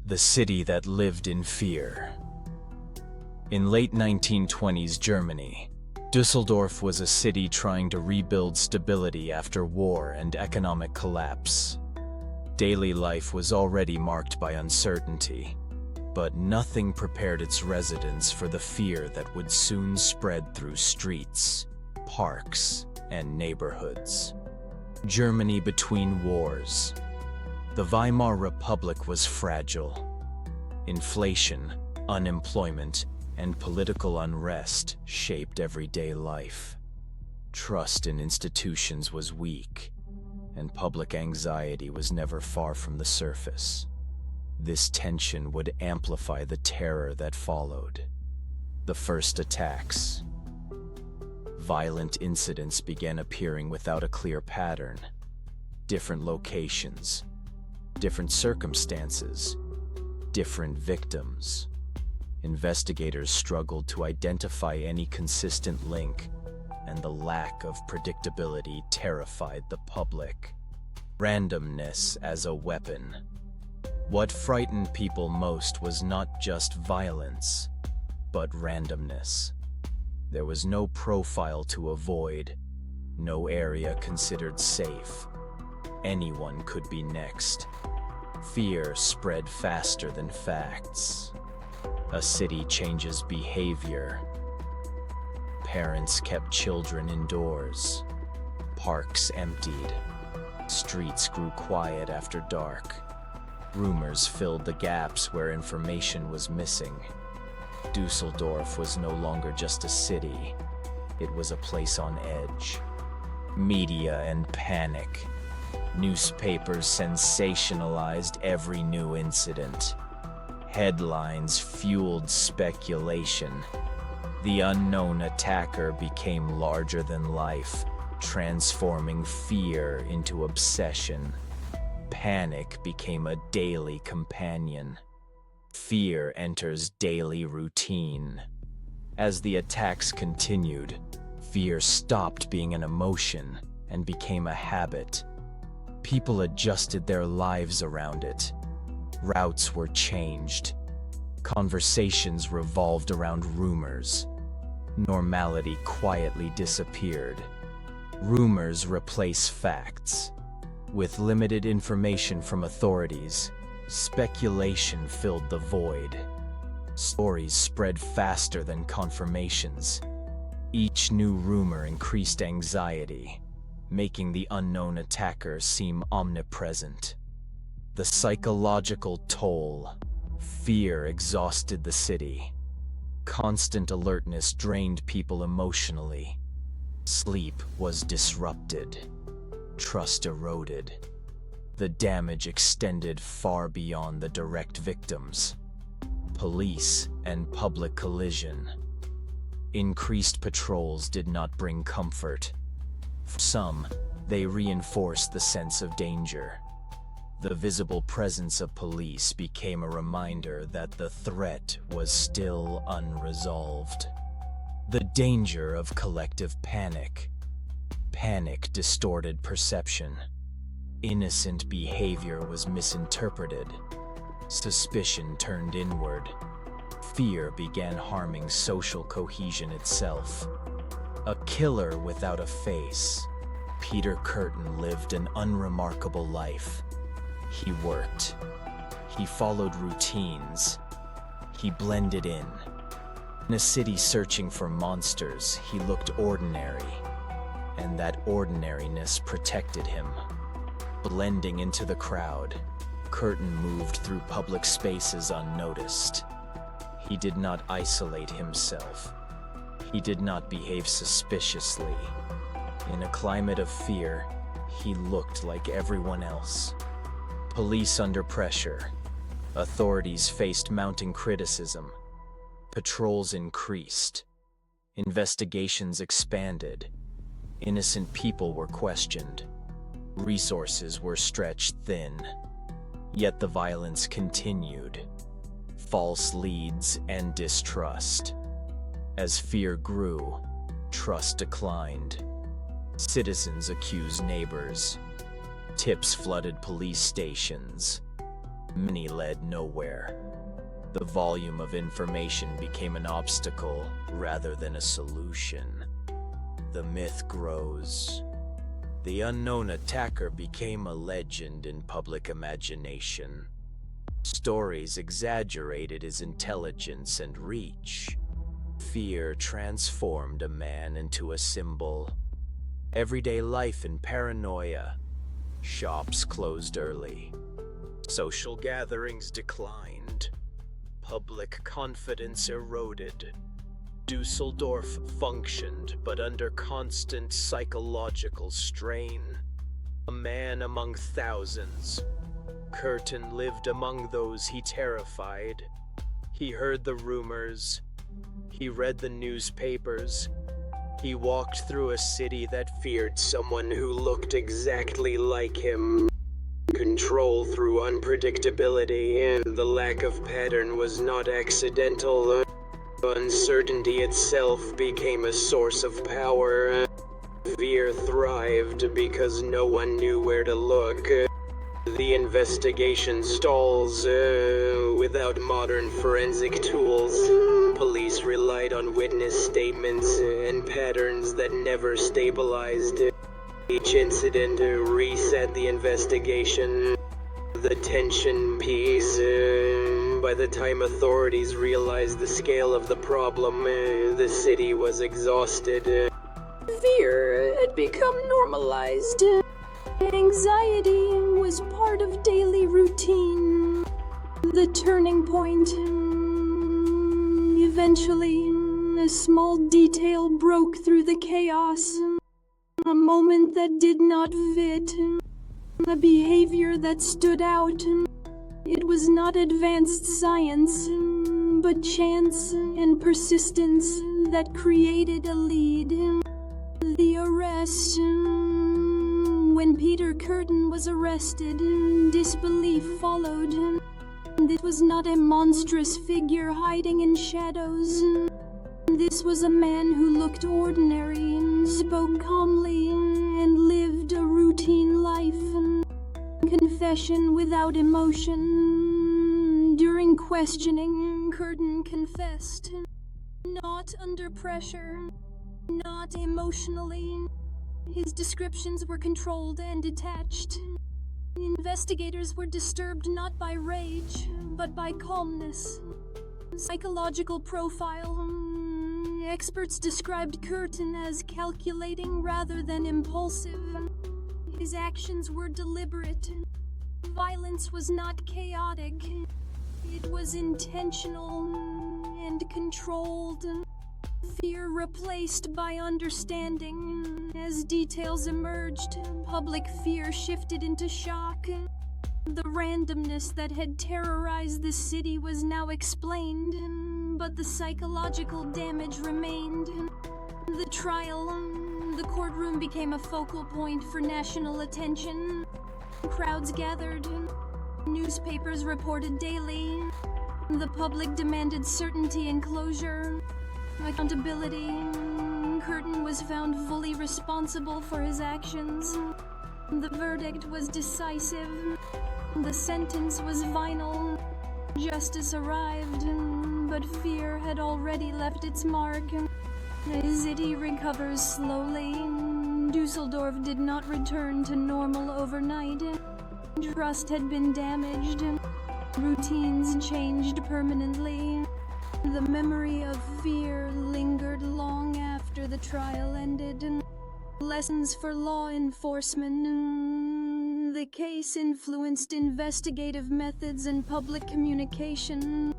The city that lived in fear. In late 1920s Germany, Düsseldorf was a city trying to rebuild stability after war and economic collapse. Daily life was already marked by uncertainty, but nothing prepared its residents for the fear that would soon spread through streets, parks, and neighborhoods. Germany between wars. The Weimar Republic was fragile. Inflation, unemployment, and political unrest shaped everyday life. Trust in institutions was weak, and public anxiety was never far from the surface. This tension would amplify the terror that followed. The first attacks. Violent incidents began appearing without a clear pattern. Different locations, different circumstances, different victims. Investigators struggled to identify any consistent link, and the lack of predictability terrified the public. Randomness as a weapon. What frightened people most was not just violence, but randomness. There was no profile to avoid, no area considered safe. Anyone could be next. Fear spread faster than facts. A city changes behavior. Parents kept children indoors. Parks emptied. Streets grew quiet after dark. Rumors filled the gaps where information was missing. Düsseldorf was no longer just a city. It was a place on edge. Media and panic. Newspapers sensationalized every new incident. Headlines fueled speculation. The unknown attacker became larger than life, transforming fear into obsession. Panic became a daily companion. Fear enters daily routine. As the attacks continued, fear stopped being an emotion and became a habit. People adjusted their lives around it. Routes were changed. Conversations revolved around rumors. Normality quietly disappeared. Rumors replace facts. With limited information from authorities, speculation filled the void. Stories spread faster than confirmations. Each new rumor increased anxiety, making the unknown attacker seem omnipresent. The psychological toll. Fear exhausted the city. Constant alertness drained people emotionally. Sleep was disrupted. Trust eroded. The damage extended far beyond the direct victims. Police and public collision. Increased patrols did not bring comfort. For some, they reinforced the sense of danger. The visible presence of police became a reminder that the threat was still unresolved. The danger of collective panic. Panic distorted perception. Innocent behavior was misinterpreted. Suspicion turned inward. Fear began harming social cohesion itself. A killer without a face. Peter Kürten lived an unremarkable life. He worked. He followed routines. He blended in. In a city searching for monsters, he looked ordinary, and that ordinariness protected him. Blending into the crowd, Kürten moved through public spaces unnoticed. He did not isolate himself. He did not behave suspiciously. In a climate of fear, he looked like everyone else. Police under pressure. Authorities faced mounting criticism. Patrols increased. Investigations expanded. Innocent people were questioned. Resources were stretched thin. Yet the violence continued. False leads and distrust. As fear grew, trust declined. Citizens accused neighbors. Tips flooded police stations. Many led nowhere. The volume of information became an obstacle rather than a solution. The myth grows. The unknown attacker became a legend in public imagination. Stories exaggerated his intelligence and reach. Fear transformed a man into a symbol. Everyday life in paranoia. Shops closed early. Social gatherings declined. Public confidence eroded. Dusseldorf functioned, but under constant psychological strain. A man among thousands. Kürten lived among those he terrified. He heard the rumors. He read the newspapers. He walked through a city that feared someone who looked exactly like him. Control through unpredictability, and the lack of pattern was not accidental. Uncertainty itself became a source of power. Fear thrived because no one knew where to look. The investigation stalls without modern forensic tools. Police relied on witness statements and patterns that never stabilized. Each incident reset the investigation. The tension piece. By the time authorities realized the scale of the problem, the city was exhausted. Fear had become normalized. Anxiety was part of daily routine. The turning point. Eventually, a small detail broke through the chaos. A moment that did not fit. A behavior that stood out. It was not advanced science, but chance and persistence that created a lead. The arrest. When Peter Kürten was arrested, disbelief followed. This was not a monstrous figure hiding in shadows. This was a man who looked ordinary, spoke calmly, and lived a routine life. Confession without emotion. During questioning, Kürten confessed. Not under pressure. Not emotionally. His descriptions were controlled and detached. Investigators were disturbed not by rage, but by calmness. Psychological profile. Experts described Kürten as calculating rather than impulsive. His actions were deliberate. Violence was not chaotic. It was intentional and controlled. Fear replaced by understanding. As details emerged, public fear shifted into shock. The randomness that had terrorized the city was now explained, but the psychological damage remained. The trial, the courtroom became a focal point for national attention. Crowds gathered. Newspapers reported daily. The public demanded certainty and closure. Accountability. Kürten was found fully responsible for his actions. The verdict was decisive. The sentence was final. Justice arrived, but fear had already left its mark. The city recovers slowly. Dusseldorf did not return to normal overnight. Trust had been damaged. Routines changed permanently. The memory of fear lingered long after the trial ended. Lessons for law enforcement. The case influenced investigative methods and public communication.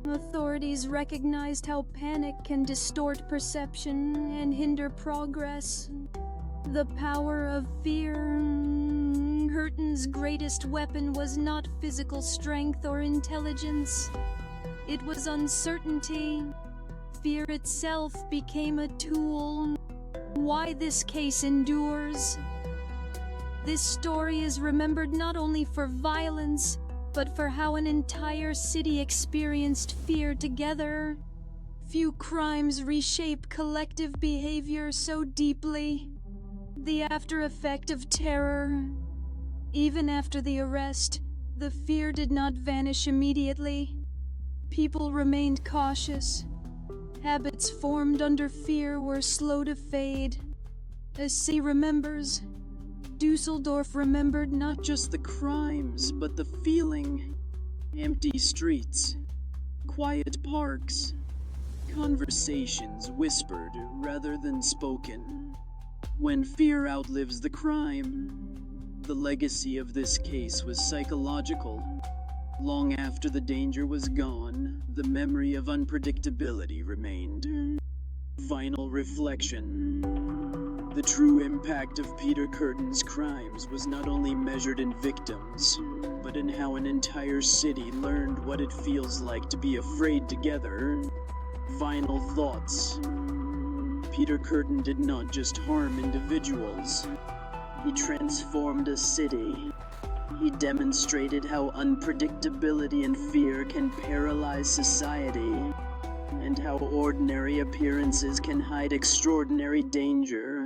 Authorities recognized how panic can distort perception and hinder progress. The power of fear. Kürten's greatest weapon was not physical strength or intelligence. It was uncertainty. Fear itself became a tool. Why this case endures. This story is remembered not only for violence, but for how an entire city experienced fear together. Few crimes reshape collective behavior so deeply. The after effect of terror. Even after the arrest, The fear did not vanish immediately. People remained cautious. Habits formed under fear were slow to fade. As C remembers, Dusseldorf remembered not just the crimes, but the feeling. Empty streets, quiet parks, conversations whispered rather than spoken. When fear outlives the crime, the legacy of this case was psychological. Long after the danger was gone, the memory of unpredictability remained. Final reflection. The true impact of Peter Kürten's crimes was not only measured in victims, but in how an entire city learned what it feels like to be afraid together. Final thoughts. Peter Kürten did not just harm individuals. He transformed a city. He demonstrated how unpredictability and fear can paralyze society, and how ordinary appearances can hide extraordinary danger.